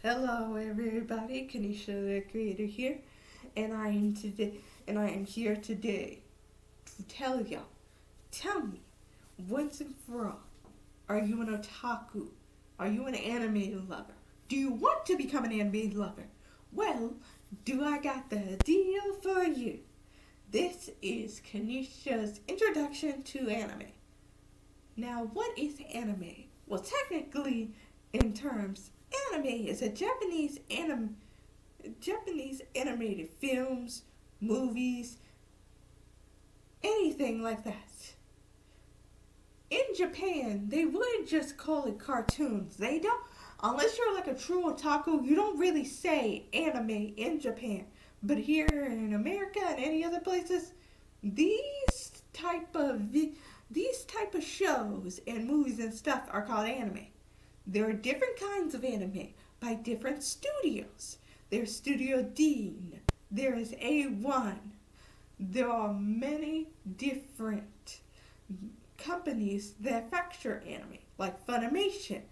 Hello, everybody. Kanisha, the creator here, and I am here today to tell y'all. Tell me, once and for all, are you an otaku? Are you an anime lover? Do you want to become an anime lover? Well, do I got the deal for you? This is Kanisha's introduction to anime. Now, what is anime? Well, technically, in terms, anime is a Japanese animated films, movies, anything like that. In Japan, they would just call it cartoons. They don't, unless you're like a true otaku, you don't really say anime in Japan. But here in America and any other places, these type of these type of shows and movies and stuff are called anime. There are different kinds of anime by different studios. There's Studio Dean. There is A1. There are many different companies that manufacture anime, like Funimation,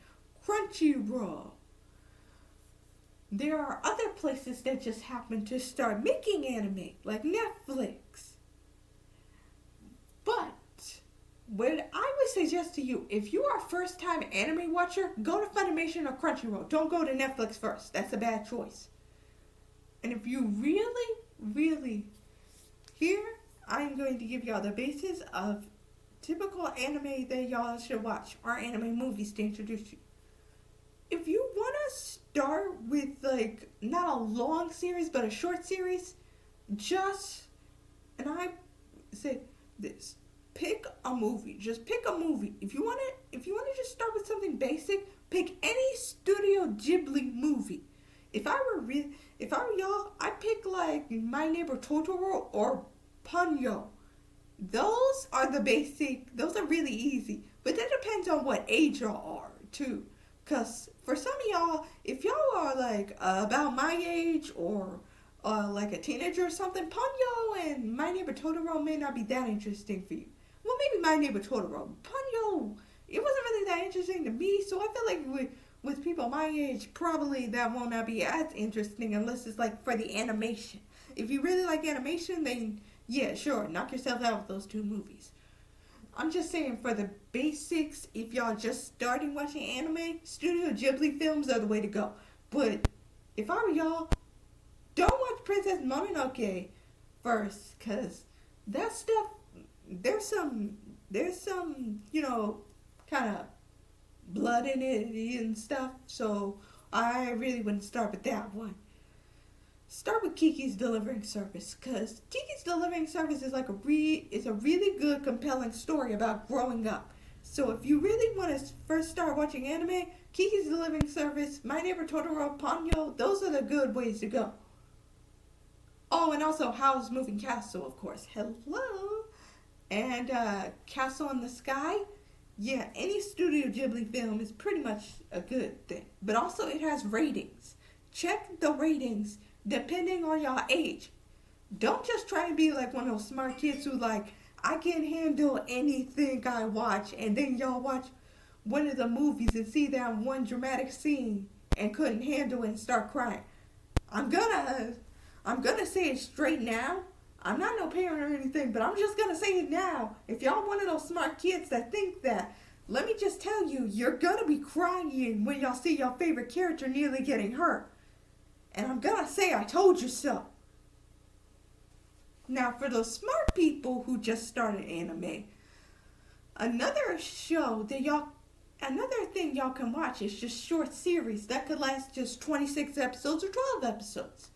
Crunchyroll. There are other places that just happen to start making anime, like Netflix. But what I would suggest to you, if you are a first time anime watcher, go to Funimation or Crunchyroll. Don't go to Netflix first. That's a bad choice. And if you really, here, I'm going to give y'all the basis of typical anime that y'all should watch, or anime movies to introduce you. If you want to start with, like, not a long series, but a short series, and I say this, pick a movie. Just pick a movie. If you want to just start with something basic, pick any Studio Ghibli movie. If I were y'all, I'd pick like My Neighbor Totoro or Ponyo. Those are the basic. Those are really easy, but that depends on what age y'all are too. Cause for some of y'all, if y'all are like about my age or like a teenager or something, Ponyo and My Neighbor Totoro may not be that interesting for you. Well, maybe My Neighbor Totoro. Ponyo, it wasn't really that interesting to me, so I feel like with people my age, probably that will not be as interesting unless it's like for the animation. If you really like animation, then yeah, sure, knock yourself out with those two movies. I'm just saying for the basics, if y'all just starting watching anime, Studio Ghibli films are the way to go. But if I were y'all, don't watch Princess Mononoke first, cause that stuff there's some kind of blood in it and stuff. So I really wouldn't start with that one. Start with Kiki's Delivering Service, because Kiki's Delivering Service is like it's a really good, compelling story about growing up. So if you really want to first start watching anime, Kiki's Delivering Service, My Neighbor Totoro, Ponyo, those are the good ways to go. Oh, and also Howl's Moving Castle, of course. Hello. And Castle in the Sky. Yeah, any Studio Ghibli film is pretty much a good thing. But also it has ratings. Check the ratings depending on your age. Don't just try and be like one of those smart kids who like, I can handle anything I watch, and then y'all watch one of the movies and see that one dramatic scene and couldn't handle it and start crying. I'm gonna I'm gonna say it straight now. I'm not no parent or anything, but I'm just gonna say it now. If y'all one of those smart kids that think that, let me just tell you, you're gonna be crying when y'all see your favorite character nearly getting hurt. And I'm gonna say I told you so. Now for those smart people who just started anime, another thing y'all can watch is just short series that could last just 26 episodes or 12 episodes.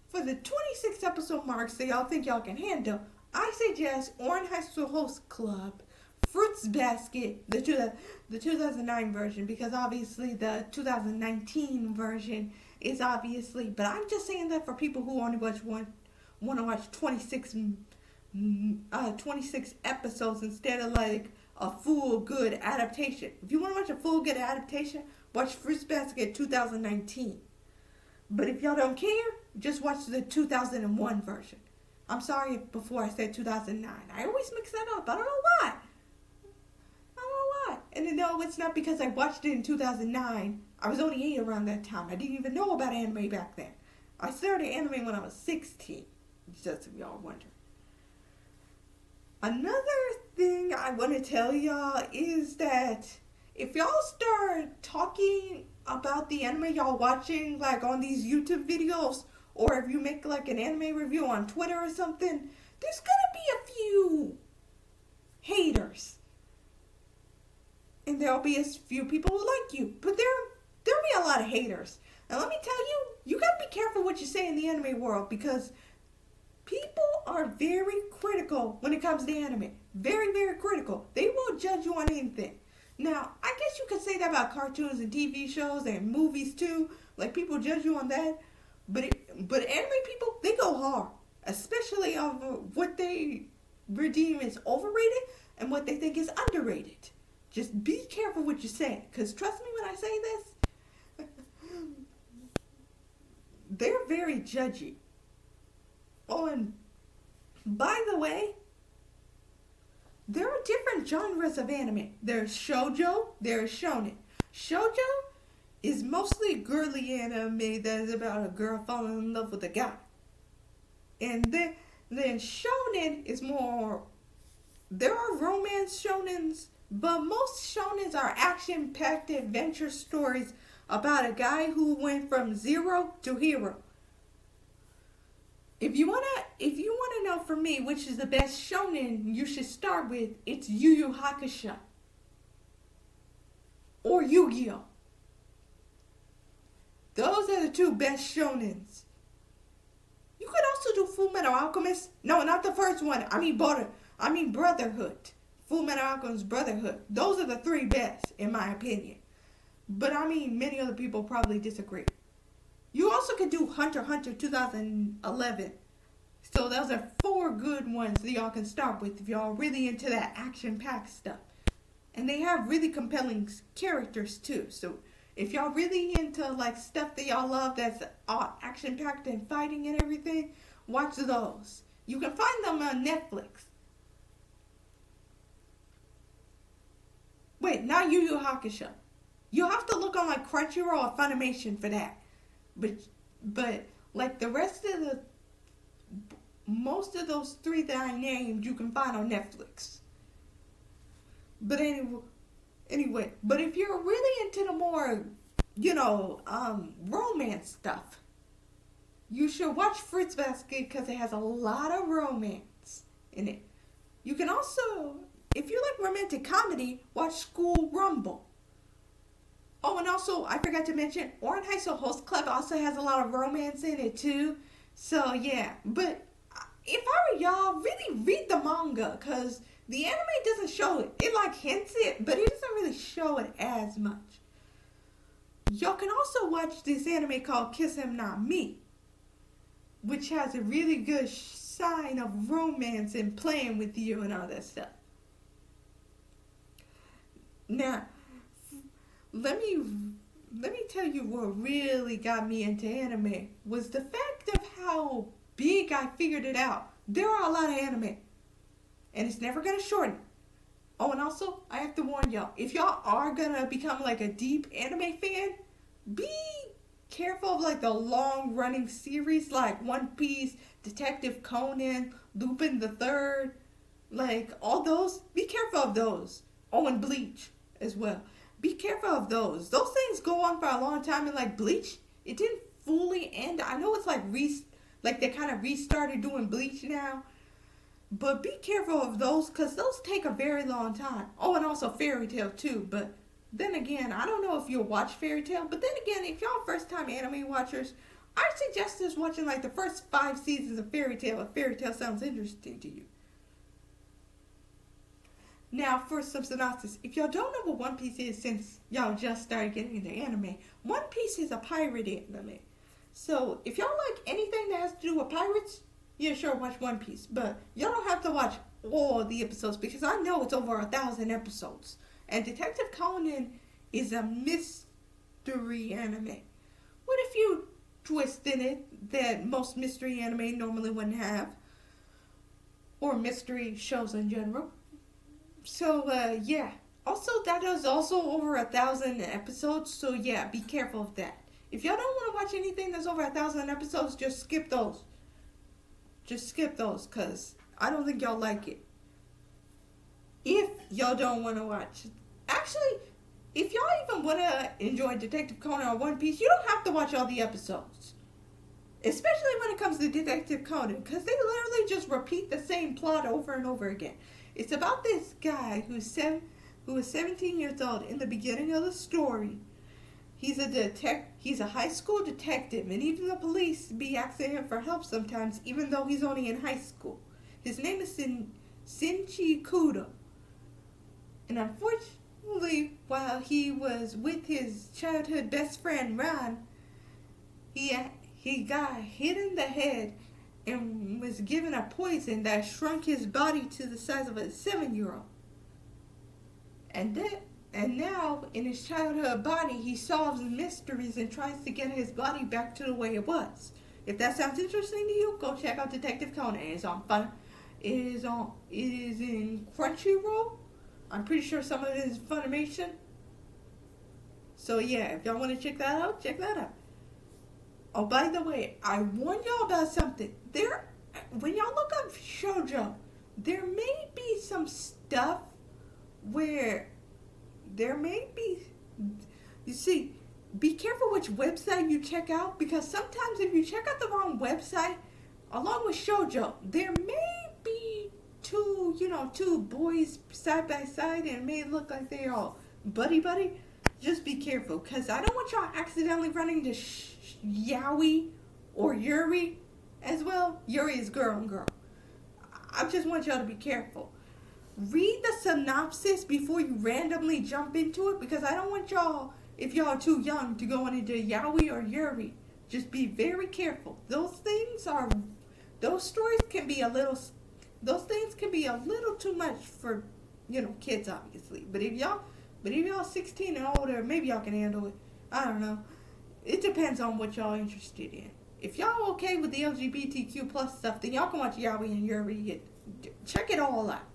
For the 26 episode marks that y'all think y'all can handle, I suggest Orange High School Host Club, Fruits Basket, the 2009 version, because obviously the 2019 version is obviously, but I'm just saying that for people who only want to watch 26 episodes instead of like a full good adaptation. If you want to watch a full good adaptation, watch Fruits Basket 2019. But if y'all don't care, just watch the 2001 version. I'm sorry before I said 2009. I always mix that up. I don't know why. And no, it's not because I watched it in 2009. I was only 8 around that time. I didn't even know about anime back then. I started anime when I was 16, just if y'all wonder. Another thing I want to tell y'all is that if y'all start talking about the anime y'all watching, like on these YouTube videos, or if you make like an anime review on Twitter or something, there's gonna be a few haters. And there'll be a few people who like you. But there'll be a lot of haters. And let me tell you, you gotta be careful what you say in the anime world, because people are very critical when it comes to anime. Very, very critical. They won't judge you on anything. Now, I guess you could say that about cartoons and TV shows and movies too. Like, people judge you on that. But anime people, they go hard. Especially over what they redeem as overrated and what they think is underrated. Just be careful what you say. Because trust me when I say this, they're very judgy. Oh, and by the way, there are different genres of anime. There's shoujo, there's shonen. Shoujo is mostly girly anime that is about a girl falling in love with a guy. And then shonen is more, there are romance shonens, but most shonens are action-packed adventure stories about a guy who went from zero to hero. If you wanna know from me which is the best shonen you should start with, it's Yu Yu Hakusho or Yu-Gi-Oh. Those are the two best shonens. You could also do Full Metal Alchemist. No, not the first one. I mean Brotherhood. Full Metal Alchemist Brotherhood. Those are the three best in my opinion. But I mean, many other people probably disagree. You also could do Hunter x Hunter 2011. So those are 4 good ones that y'all can start with if y'all really into that action-packed stuff. And they have really compelling characters too. So if y'all really into like stuff that y'all love that's action-packed and fighting and everything, watch those. You can find them on Netflix. Wait, not Yu Yu Hakusho. You have to look on like Crunchyroll or Funimation for that. But like the rest of most of those 3 that I named, you can find on Netflix. But anyway, but if you're really into the more, romance stuff, you should watch Fruits Basket because it has a lot of romance in it. You can also, if you like romantic comedy, watch School Rumble. Oh, and also, I forgot to mention, Ouran High School Host Club also has a lot of romance in it, too. So, yeah. But if I were y'all, really read the manga, because the anime doesn't show it. It, like, hints it, but it doesn't really show it as much. Y'all can also watch this anime called Kiss Him Not Me, which has a really good sign of romance and playing with you and all that stuff. Now, let me tell you what really got me into anime was the fact of how big I figured it out. There are a lot of anime, and it's never gonna shorten. Oh, and also, I have to warn y'all, if y'all are gonna become like a deep anime fan, be careful of like the long running series like One Piece, Detective Conan, Lupin the Third, like all those. Be careful of those. Oh, and Bleach as well. Be careful of those. Those things go on for a long time, and like Bleach, it didn't fully end. I know it's like they kind of restarted doing Bleach now, but be careful of those because those take a very long time. Oh, and also Fairy Tail too. But then again, I don't know if you'll watch Fairy Tail. But then again, if y'all first time anime watchers, I suggest just watching like the first 5 seasons of Fairy Tail if Fairy Tail sounds interesting to you. Now, for some synopsis, if y'all don't know what One Piece is since y'all just started getting into anime, One Piece is a pirate anime. So, if y'all like anything that has to do with pirates, yeah, sure, watch One Piece. But y'all don't have to watch all the episodes because I know it's over 1,000 episodes. And Detective Conan is a mystery anime with a few twists in it that most mystery anime normally wouldn't have. Or mystery shows in general. So, yeah. Also, that is also over 1,000 episodes, so yeah, be careful of that. If y'all don't want to watch anything that's over 1,000 episodes, just skip those. Just skip those, cause I don't think y'all like it. If y'all don't want to watch, actually, if y'all even want to enjoy Detective Conan or One Piece, you don't have to watch all the episodes. Especially when it comes to Detective Conan, because they literally just repeat the same plot over and over again. It's about this guy who was 17 years old in the beginning of the story. He's a high school detective, and even the police be asking him for help sometimes, even though he's only in high school. His name is Shinji Kudo. And unfortunately, while he was with his childhood best friend Ran, he got hit in the head and was given a poison that shrunk his body to the size of a 7-year-old. And now, in his childhood body, he solves mysteries and tries to get his body back to the way it was. If that sounds interesting to you, go check out Detective Conan. It is in Crunchyroll. I'm pretty sure some of it is Funimation. So yeah, if y'all want to check that out, check that out. Oh, by the way, I warned y'all about something. When y'all look up shoujo, there may be some stuff where there may be, you see, be careful which website you check out, because sometimes if you check out the wrong website, along with shoujo, there may be two boys side by side, and it may look like they're all buddy. Just be careful, because I don't want y'all accidentally running to yaoi or yuri as well. Yuri is girl and girl. I just want y'all to be careful. Read the synopsis before you randomly jump into it, because I don't want y'all, if y'all are too young, to go into yaoi or yuri. Just be very careful. Those stories can be those things can be a little too much for, kids, obviously. But if y'all 16 and older, maybe y'all can handle it. I don't know. It depends on what y'all interested in. If y'all okay with the LGBTQ plus stuff, then y'all can watch yaoi and yuri. Check it all out.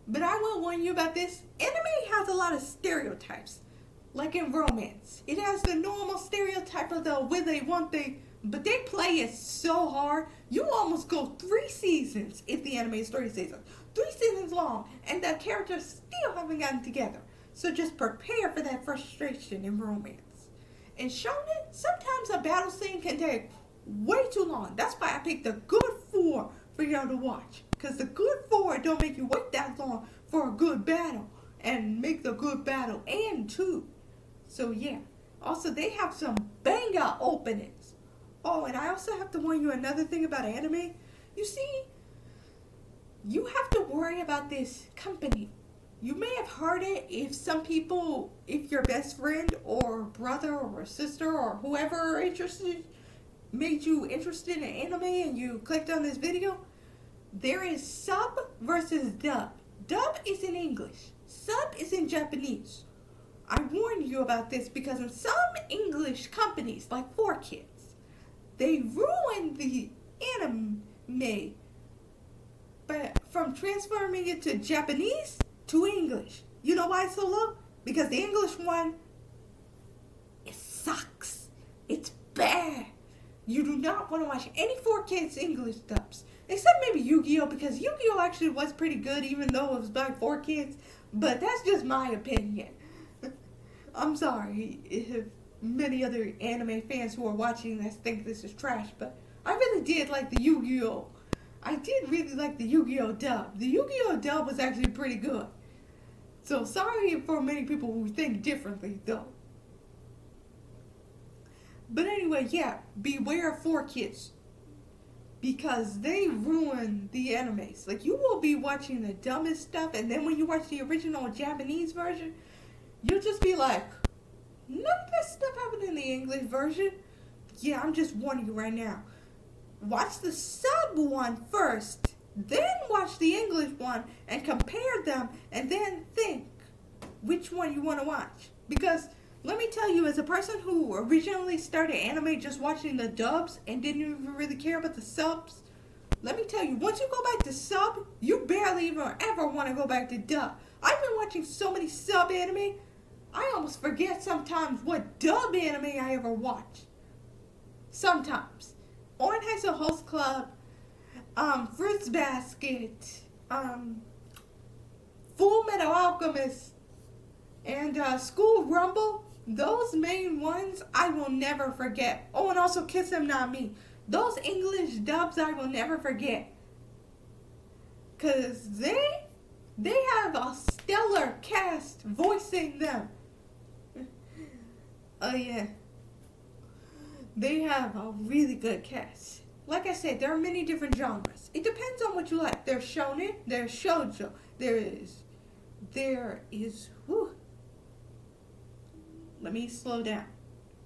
But I will warn you about this. Anime has a lot of stereotypes. Like in romance. It has the normal stereotype of the with a one thing, but they play it so hard, you almost go 3 seasons, if the anime story says so. 3 seasons long, and the characters still haven't gotten together. So just prepare for that frustration in romance. In shonen, sometimes a battle scene can take way too long. That's why I picked the good 4 for y'all to watch. Because the good 4 don't make you wait that long for a good battle. And make the good battle end too. So yeah. Also, they have some banger openings. Oh, and I also have to warn you another thing about anime. You see, you have to worry about this company. You may have heard it if your best friend or brother or sister or whoever made you interested in anime and you clicked on this video. There is sub versus dub. Dub is in English. Sub is in Japanese. I warned you about this because in some English companies, like 4Kids, they ruin the anime but from transforming it to Japanese to English. You know why it's so low? Because the English one, it sucks. It's bad. You do not want to watch any 4Kids English dubs. Except maybe Yu-Gi-Oh! Because Yu-Gi-Oh! Actually was pretty good even though it was by 4Kids. But that's just my opinion. I'm sorry if many other anime fans who are watching this think this is trash, but I really did like the Yu-Gi-Oh! I did really like the Yu-Gi-Oh! Dub. The Yu-Gi-Oh! Dub was actually pretty good. So sorry for many people who think differently, though. But anyway, yeah, beware of 4Kids. Because they ruin the animes. Like, you will be watching the dumbest stuff, and then when you watch the original Japanese version, you'll just be like, none of this stuff happened in the English version. Yeah, I'm just warning you right now. Watch the sub one first, then watch the English one, and compare them, and then think which one you want to watch. Because, let me tell you, as a person who originally started anime just watching the dubs and didn't even really care about the subs, let me tell you, once you go back to sub, you barely even ever want to go back to dub. I've been watching so many sub anime, I almost forget sometimes what dub anime I ever watched. Sometimes. Orange has a host club, Fruits Basket, Full Metal Alchemist, and School Rumble. Those main ones I will never forget. Oh, and also Kiss Them Not Me. Those English dubs I will never forget. Cause they have a stellar cast voicing them. Oh yeah. They have a really good cast. Like I said, there are many different genres. It depends on what you like. There's shonen, there's shoujo, there is, whew, let me slow down.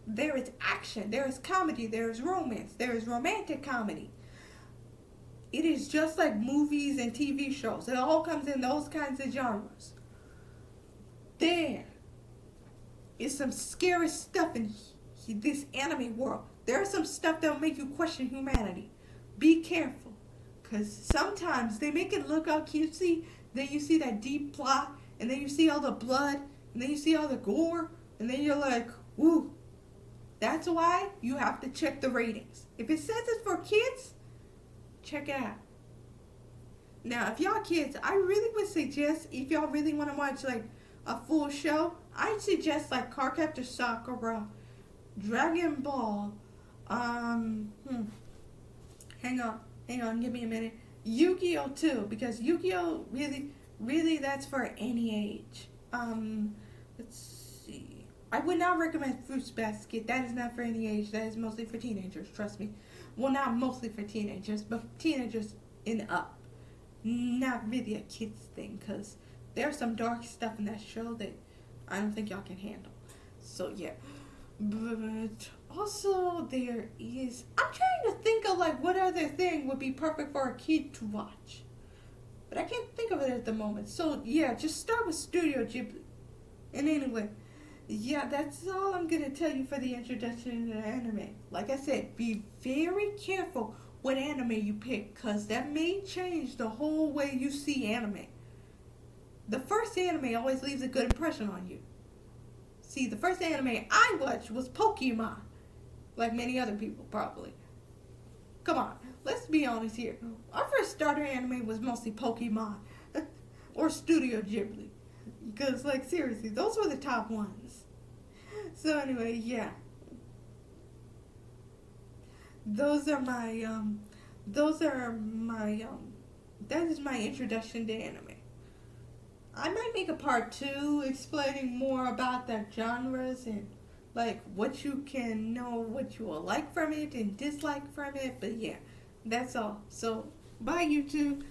There is action, there is comedy, there is romance, there is romantic comedy. It is just like movies and TV shows. It all comes in those kinds of genres. There is some scary stuff in this anime world. There is some stuff that will make you question humanity. Be careful. Because sometimes they make it look all cutesy. Then you see that deep plot. And then you see all the blood. And then you see all the gore. And then you're like, woo. That's why you have to check the ratings. If it says it's for kids, check it out. Now, if y'all kids, I really would suggest, if y'all really want to watch like a full show, I'd suggest like Cardcaptor Sakura, Dragon Ball, hang on, give me a minute. Yu-Gi-Oh! Too, because Yu-Gi-Oh! really that's for any age. Let's see. I would not recommend Fruits Basket. That is not for any age. That is mostly for teenagers, trust me. Well, not mostly for teenagers, but teenagers and up. Not really a kids thing, because there's some dark stuff in that show that I don't think y'all can handle. So, yeah. But also there is, I'm trying to think of like what other thing would be perfect for a kid to watch, but I can't think of it at the moment. So yeah, just start with Studio Ghibli. And anyway, yeah, that's all I'm gonna tell you for the introduction to anime. Like I said, be very careful what anime you pick, cause that may change the whole way you see anime. The first anime always leaves a good impression on you. See, the first anime I watched was Pokemon. Like many other people, probably. Come on, let's be honest here. Our first starter anime was mostly Pokemon. Or Studio Ghibli. Because, like, seriously, those were the top ones. So, anyway, yeah. That is my introduction to anime. I might make a part 2 explaining more about the genres and like what you can know, what you will like from it and dislike from it. But yeah, that's all. So bye YouTube.